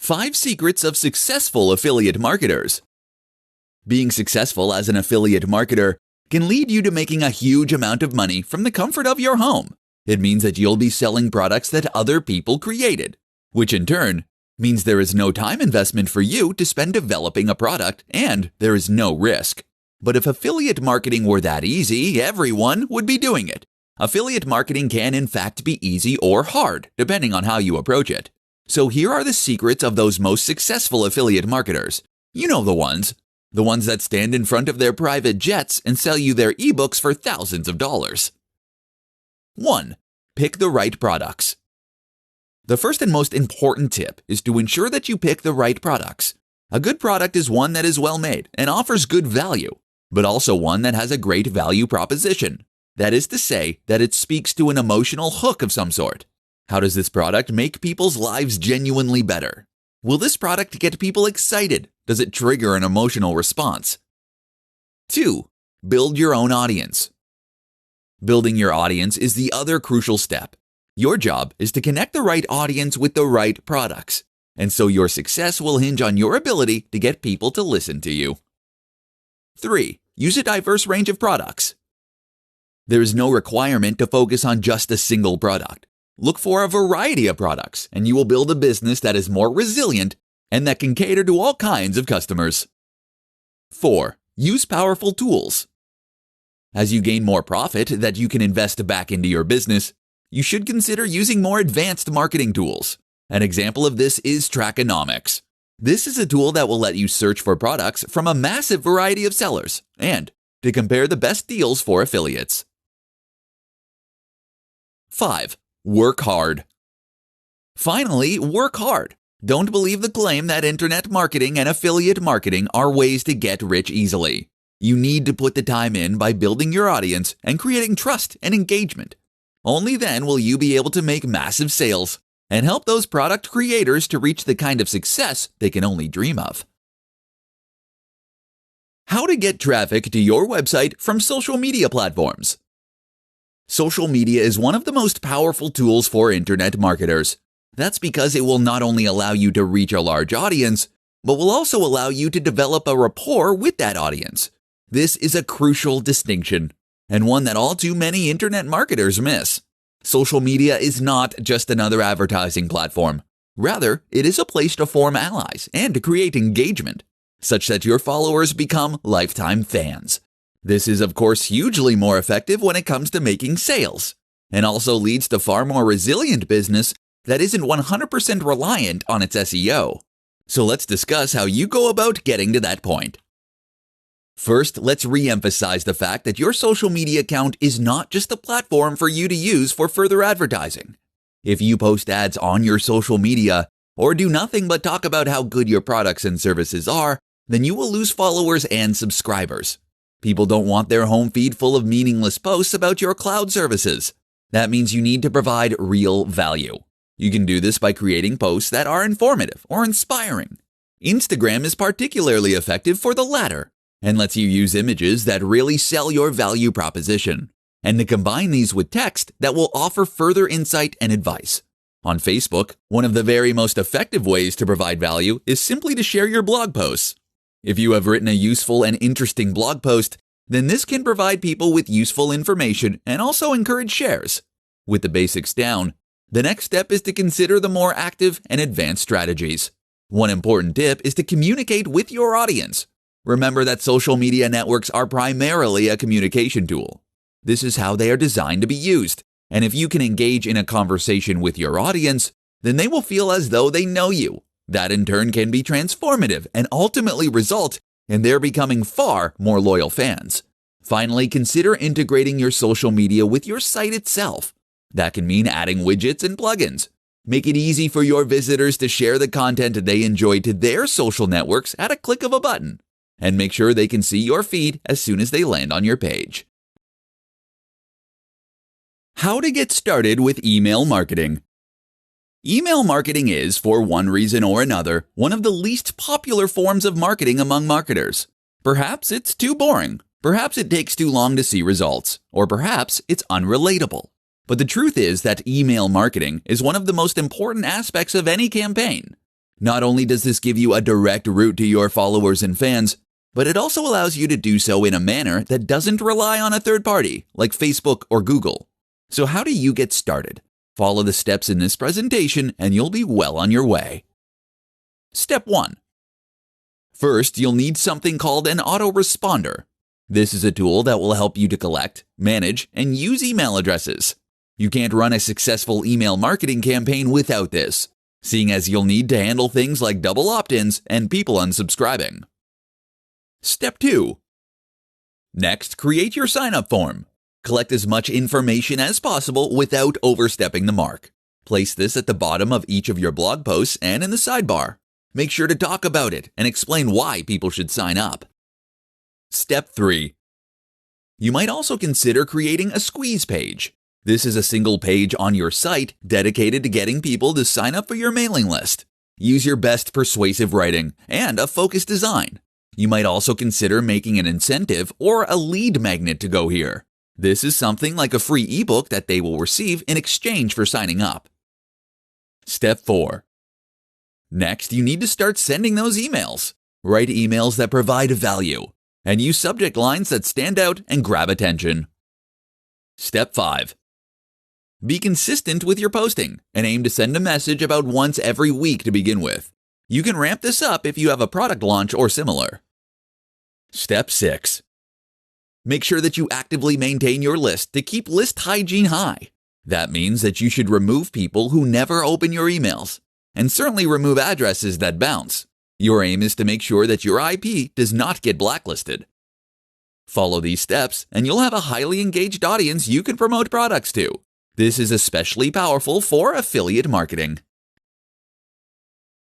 5 Secrets of Successful Affiliate Marketers. Being successful as an affiliate marketer can lead you to making a huge amount of money from the comfort of your home. It means that you'll be selling products that other people created, which in turn means there is no time investment for you to spend developing a product, and there is no risk. But if affiliate marketing were that easy, everyone would be doing it. Affiliate marketing can in fact be easy or hard, depending on how you approach it. So here are the secrets of those most successful affiliate marketers. You know the ones that stand in front of their private jets and sell you their ebooks for thousands of dollars. 1. Pick the right products. The first and most important tip is to ensure that you pick the right products. A good product is one that is well made and offers good value, but also one that has a great value proposition. That is to say, that it speaks to an emotional hook of some sort. How does this product make people's lives genuinely better? Will this product get people excited? Does it trigger an emotional response? 2. Build your own audience. Building your audience is the other crucial step. Your job is to connect the right audience with the right products, and so your success will hinge on your ability to get people to listen to you. 3. Use a diverse range of products. There is no requirement to focus on just a single product. Look for a variety of products, and you will build a business that is more resilient and that can cater to all kinds of customers. 4. Use powerful tools. As you gain more profit that you can invest back into your business, you should consider using more advanced marketing tools. An example of this is Trackonomics. This is a tool that will let you search for products from a massive variety of sellers and to compare the best deals for affiliates. 5. Work hard. Finally, work hard. Don't believe the claim that internet marketing and affiliate marketing are ways to get rich easily. You need to put the time in by building your audience and creating trust and engagement. Only then will you be able to make massive sales and help those product creators to reach the kind of success they can only dream of. How to get traffic to your website from social media platforms. Social media is one of the most powerful tools for internet marketers. That's because it will not only allow you to reach a large audience, but will also allow you to develop a rapport with that audience. This is a crucial distinction, and one that all too many internet marketers miss. Social media is not just another advertising platform. Rather, it is a place to form allies and to create engagement, such that your followers become lifetime fans. This is, of course, hugely more effective when it comes to making sales, and also leads to far more resilient business that isn't 100% reliant on its SEO. So let's discuss how you go about getting to that point. First, let's re-emphasize the fact that your social media account is not just a platform for you to use for further advertising. If you post ads on your social media or do nothing but talk about how good your products and services are, then you will lose followers and subscribers. People don't want their home feed full of meaningless posts about your cloud services. That means you need to provide real value. You can do this by creating posts that are informative or inspiring. Instagram is particularly effective for the latter and lets you use images that really sell your value proposition, and to combine these with text that will offer further insight and advice. On Facebook, one of the very most effective ways to provide value is simply to share your blog posts. If you have written a useful and interesting blog post, then this can provide people with useful information and also encourage shares. With the basics down, the next step is to consider the more active and advanced strategies. One important tip is to communicate with your audience. Remember that social media networks are primarily a communication tool. This is how they are designed to be used, and if you can engage in a conversation with your audience, then they will feel as though they know you. That in turn can be transformative and ultimately result in their becoming far more loyal fans. Finally, consider integrating your social media with your site itself. That can mean adding widgets and plugins. Make it easy for your visitors to share the content they enjoy to their social networks at a click of a button. And make sure they can see your feed as soon as they land on your page. How to get started with email marketing. Email marketing is, for one reason or another, one of the least popular forms of marketing among marketers. Perhaps it's too boring, perhaps it takes too long to see results, or perhaps it's unrelatable. But the truth is that email marketing is one of the most important aspects of any campaign. Not only does this give you a direct route to your followers and fans, but it also allows you to do so in a manner that doesn't rely on a third party, like Facebook or Google. So how do you get started? Follow the steps in this presentation and you'll be well on your way. Step 1. First, you'll need something called an autoresponder. This is a tool that will help you to collect, manage, and use email addresses. You can't run a successful email marketing campaign without this, seeing as you'll need to handle things like double opt-ins and people unsubscribing. Step 2. Next, create your sign-up form. Collect as much information as possible without overstepping the mark. Place this at the bottom of each of your blog posts and in the sidebar. Make sure to talk about it and explain why people should sign up. Step 3. You might also consider creating a squeeze page. This is a single page on your site dedicated to getting people to sign up for your mailing list. Use your best persuasive writing and a focused design. You might also consider making an incentive or a lead magnet to go here. This is something like a free ebook that they will receive in exchange for signing up. Step 4. Next, you need to start sending those emails. Write emails that provide value, and use subject lines that stand out and grab attention. Step 5. Be consistent with your posting and aim to send a message about once every week to begin with. You can ramp this up if you have a product launch or similar. Step 6. Make sure that you actively maintain your list to keep list hygiene high. That means that you should remove people who never open your emails, and certainly remove addresses that bounce. Your aim is to make sure that your IP does not get blacklisted. Follow these steps and you'll have a highly engaged audience you can promote products to. This is especially powerful for affiliate marketing.